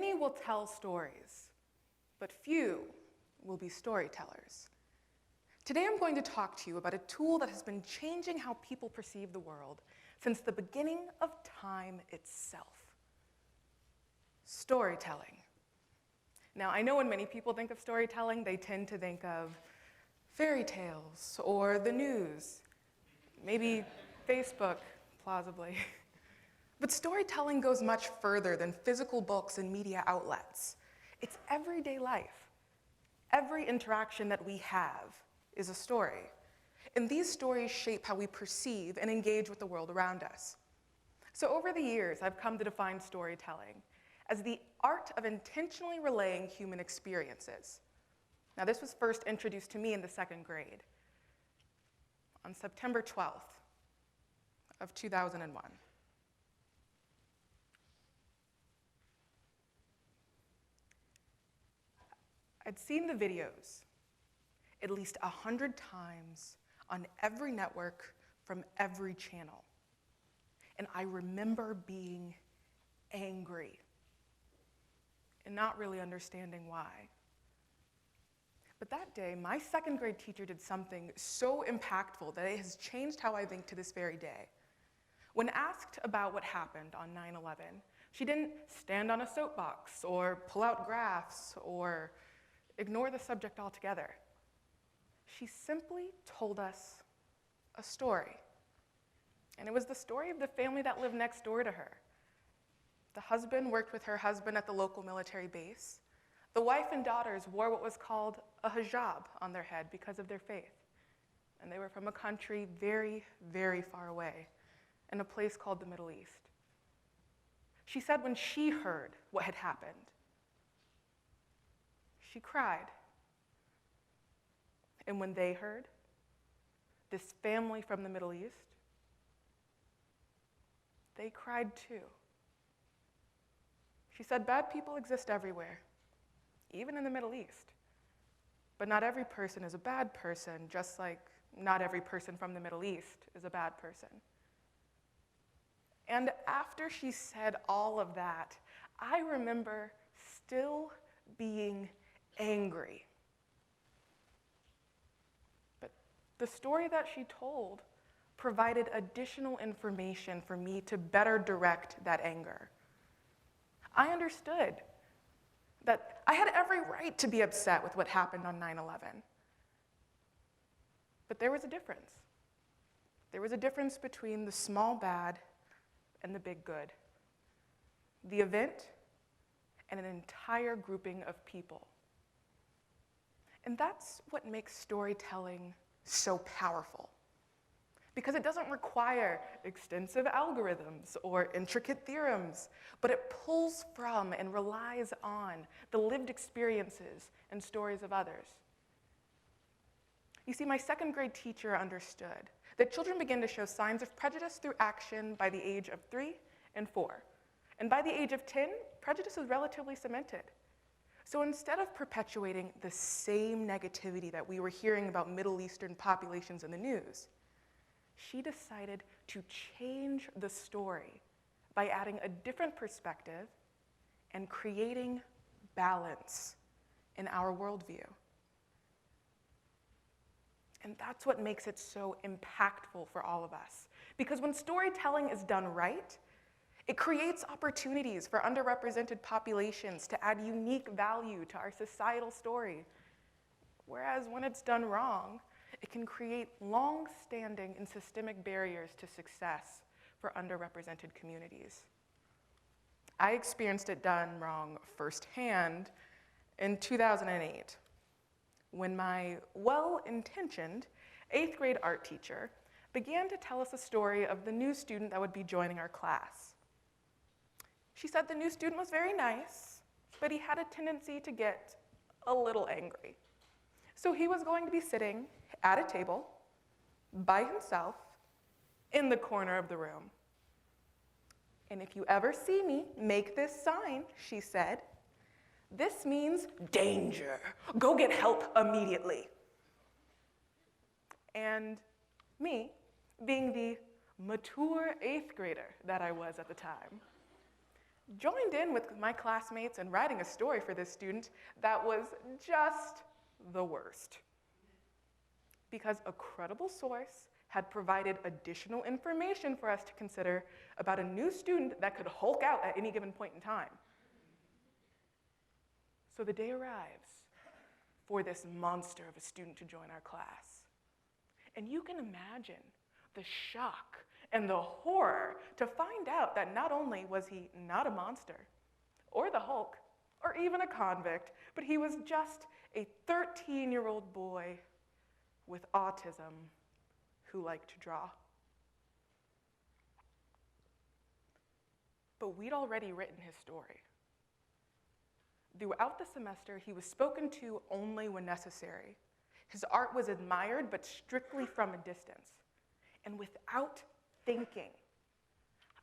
Many will tell stories, but few will be storytellers. Today I'm going to talk to you about a tool that has been changing how people perceive the world since the beginning of time itself. Storytelling. Now, I know when many people think of storytelling, they tend to think of fairy tales or the news, maybe Facebook, plausibly. But storytelling goes much further than physical books and media outlets. It's everyday life. Every interaction that we have is a story. And these stories shape how we perceive and engage with the world around us. So over the years, I've come to define storytelling as the art of intentionally relaying human experiences. Now, this was first introduced to me in the second grade on September 12th of 2001. I'd seen the videos at least 100 times on every network from every channel. And I remember being angry and not really understanding why. But that day, my second grade teacher did something so impactful that it has changed how I think to this very day. When asked about what happened on 9/11, she didn't stand on a soapbox or pull out graphs or ignore the subject altogether. She simply told us a story. And it was the story of the family that lived next door to her. The husband worked with her husband at the local military base. The wife and daughters wore what was called a hijab on their head because of their faith. And they were from a country very, very far away, in a place called the Middle East. She said when she heard what had happened, she cried. And when they heard, this family from the Middle East, they cried too. She said bad people exist everywhere, even in the Middle East. But not every person is a bad person, just like not every person from the Middle East is a bad person. And after she said all of that, I remember still being angry. But the story that she told provided additional information for me to better direct that anger. I understood that I had every right to be upset with what happened on 9/11. But there was a difference. There was a difference between the small bad and the big good. The event and an entire grouping of people. And that's what makes storytelling so powerful. Because it doesn't require extensive algorithms or intricate theorems, but it pulls from and relies on the lived experiences and stories of others. You see, my second grade teacher understood that children begin to show signs of prejudice through action by the age of 3 and 4. And by the age of 10, prejudice is relatively cemented. So instead of perpetuating the same negativity that we were hearing about Middle Eastern populations in the news, she decided to change the story by adding a different perspective and creating balance in our worldview. And that's what makes it so impactful for all of us. Because when storytelling is done right, it creates opportunities for underrepresented populations to add unique value to our societal story. Whereas when it's done wrong, it can create long-standing and systemic barriers to success for underrepresented communities. I experienced it done wrong firsthand in 2008, when my well-intentioned 8th grade art teacher began to tell us a story of the new student that would be joining our class. She said the new student was very nice, but he had a tendency to get a little angry. So he was going to be sitting at a table by himself in the corner of the room. And if you ever see me make this sign, she said, this means danger. Go get help immediately. And me, being the mature 8th grader that I was at the time, joined in with my classmates in writing a story for this student that was just the worst. Because a credible source had provided additional information for us to consider about a new student that could hulk out at any given point in time. So the day arrives for this monster of a student to join our class. And you can imagine the shock and the horror to find out that not only was he not a monster, or the Hulk, or even a convict, but he was just a 13-year-old boy with autism who liked to draw. But we'd already written his story. Throughout the semester, he was spoken to only when necessary. His art was admired, but strictly from a distance. And without thinking,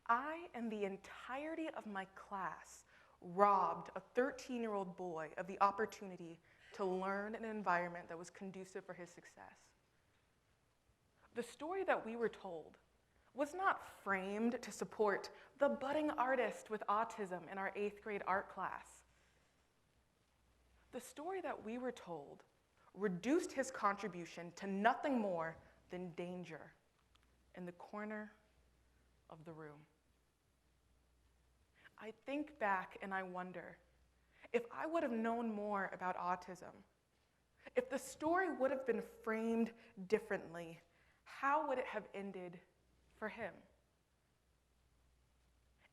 I and the entirety of my class robbed a 13-year-old boy of the opportunity to learn in an environment that was conducive for his success. The story that we were told was not framed to support the budding artist with autism in our 8th grade art class. The story that we were told reduced his contribution to nothing more than danger in the corner of the room. I think back and I wonder if I would have known more about autism, if the story would have been framed differently, how would it have ended for him?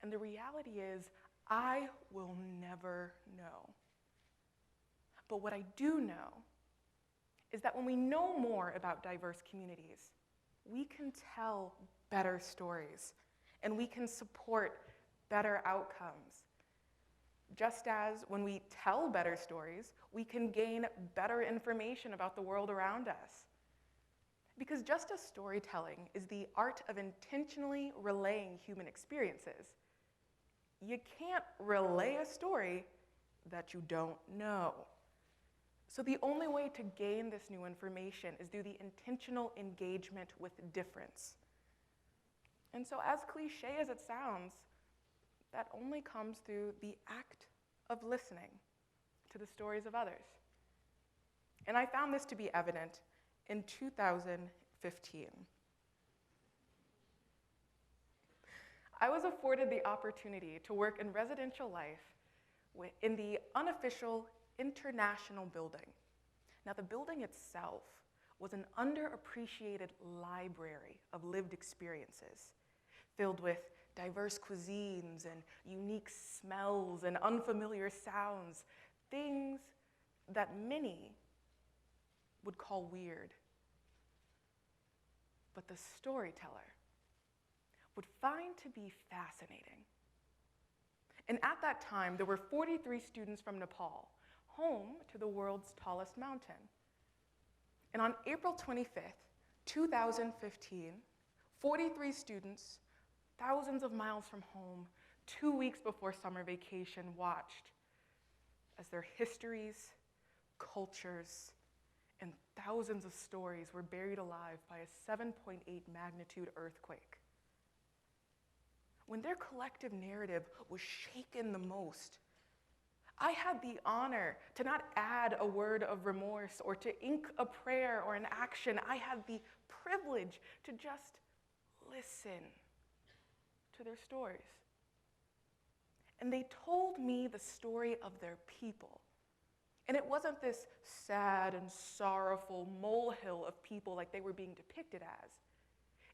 And the reality is, I will never know. But what I do know is that when we know more about diverse communities, we can tell better stories and we can support better outcomes. Just as when we tell better stories, we can gain better information about the world around us. Because just as storytelling is the art of intentionally relaying human experiences, you can't relay a story that you don't know. So the only way to gain this new information is through the intentional engagement with difference. And so as cliche as it sounds, that only comes through the act of listening to the stories of others. And I found this to be evident in 2015. I was afforded the opportunity to work in residential life in the unofficial International Building. Now, the building itself was an underappreciated library of lived experiences, filled with diverse cuisines and unique smells and unfamiliar sounds, things that many would call weird. But the storyteller would find to be fascinating. And at that time, there were 43 students from Nepal, home to the world's tallest mountain. And on April 25th, 2015, 43 students, thousands of miles from home, 2 weeks before summer vacation, watched as their histories, cultures, and thousands of stories were buried alive by a 7.8 magnitude earthquake. When their collective narrative was shaken the most, I had the honor to not add a word of remorse or to ink a prayer or an action. I had the privilege to just listen to their stories. And they told me the story of their people. And it wasn't this sad and sorrowful molehill of people like they were being depicted as.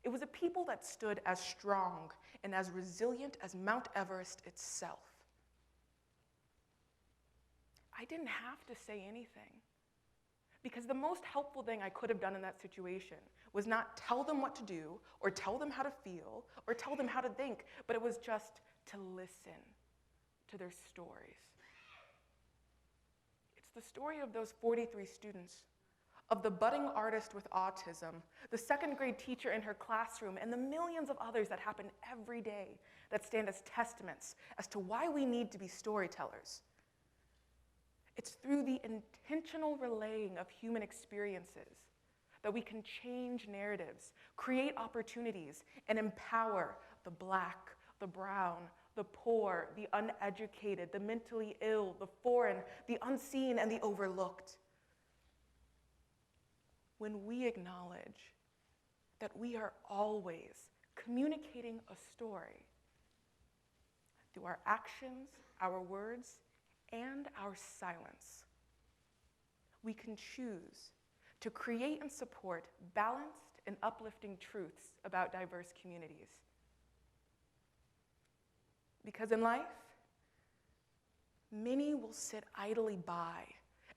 It was a people that stood as strong and as resilient as Mount Everest itself. I didn't have to say anything, because the most helpful thing I could have done in that situation was not tell them what to do, or tell them how to feel, or tell them how to think, but it was just to listen to their stories. It's the story of those 43 students, of the budding artist with autism, the second grade teacher in her classroom, and the millions of others that happen every day that stand as testaments as to why we need to be storytellers. It's through the intentional relaying of human experiences that we can change narratives, create opportunities, and empower the Black, the brown, the poor, the uneducated, the mentally ill, the foreign, the unseen, and the overlooked. When we acknowledge that we are always communicating a story through our actions, our words, and our silence, we can choose to create and support balanced and uplifting truths about diverse communities. Because in life, many will sit idly by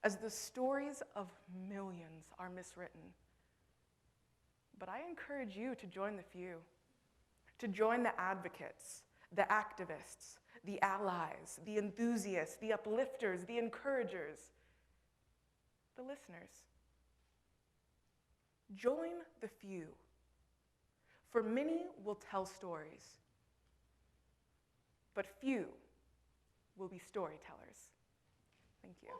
as the stories of millions are miswritten. But I encourage you to join the few, to join the advocates, the activists, the allies, the enthusiasts, the uplifters, the encouragers, the listeners. Join the few, for many will tell stories, but few will be storytellers. Thank you.